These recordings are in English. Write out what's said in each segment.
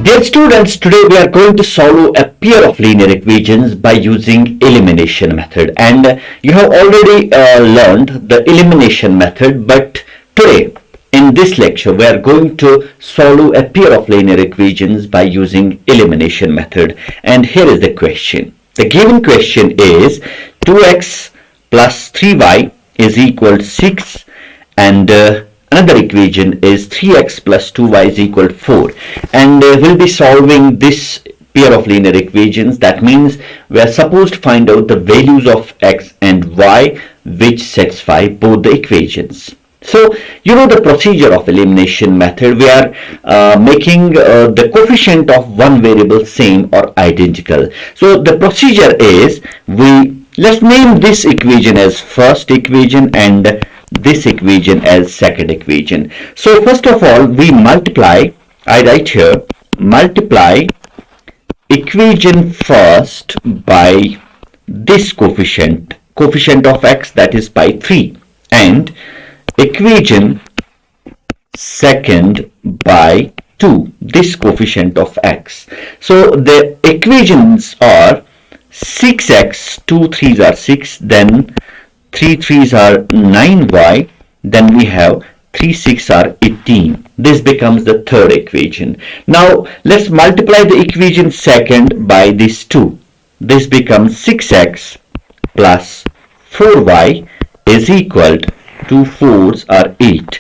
Dear students, today we are going to solve a pair of linear equations by using elimination method, and you have already learned the elimination method, but today in this lecture we are going to solve a pair of linear equations by using elimination method. And here is the question. The given question is 2x plus 3y is equal to 6, and another equation is 3x plus 2y is equal to 4, and we'll be solving this pair of linear equations. That means we are supposed to find out the values of x and y which satisfy both the equations. So you know the procedure of elimination method. We are making the coefficient of one variable same or identical. So the procedure is, let's name this equation as first equation and this equation as second equation. So first of all, we multiply, I write here, multiply equation first by this coefficient of x, that is by 3, and equation second by 2, this coefficient of x. So the equations are 6x, 2 3s are 6, then 3 3s are 9y, then we have 3 6 are 18. This becomes the third equation. Now let's multiply the equation second by this 2. This becomes 6x plus 4y is equal to 2 4s are 8.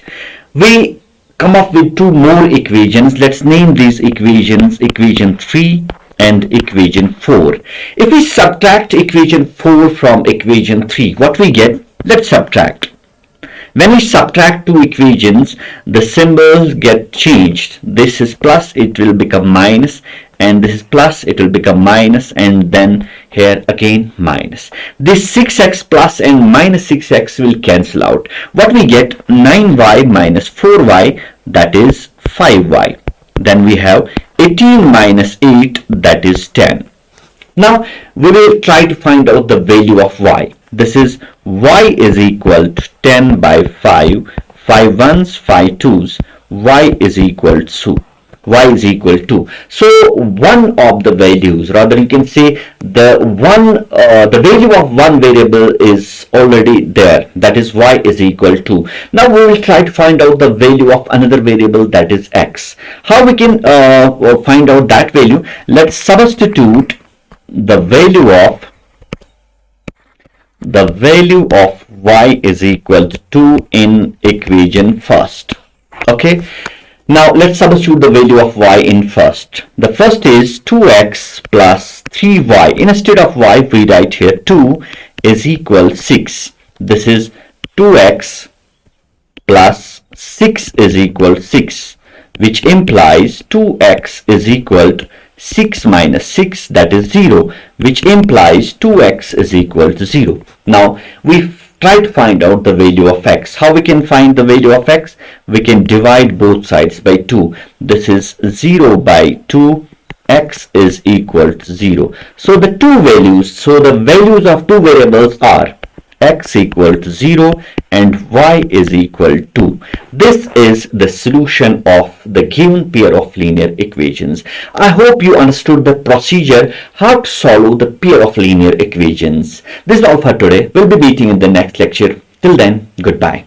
We come up with two more equations. Let's name these equations equation 3 and equation 4. If we subtract equation 4 from equation 3, what we get? Let's subtract. When we subtract two equations, the symbols get changed. This is plus, it will become minus, and this is plus, it will become minus, and then here again minus. This 6x plus and minus 6x will cancel out. What we get? 9y minus 4y, that is 5y. Then we have 18 minus 8, that is 10. Now we will try to find out the value of y. This is y is equal to 10 by 5, 5 1s, 5 2s, y is equal to 2. So one of the values, rather you can say the value of one variable is already there, that is y is equal to. Now we will try to find out the value of another variable, that is x. How we can find out that value? Let's substitute the value of y is equal to 2 in equation first. Okay, now let's substitute the value of y in first. The first is 2x plus 3y. Instead of y, we write here 2 is equal to 6. This is 2x plus 6 is equal to 6, which implies 2x is equal to 6 minus 6, that is 0, which implies 2x is equal to 0. Now we try to find out the value of x. How we can find the value of x? We can divide both sides by 2. This is 0 by 2, x is equal to 0. So the values of two variables are x equal to 0 and y is equal to 2. This is the solution of the given pair of linear equations. I hope you understood the procedure how to solve the pair of linear equations. This is all for today. We'll be meeting in the next lecture. Till then, goodbye.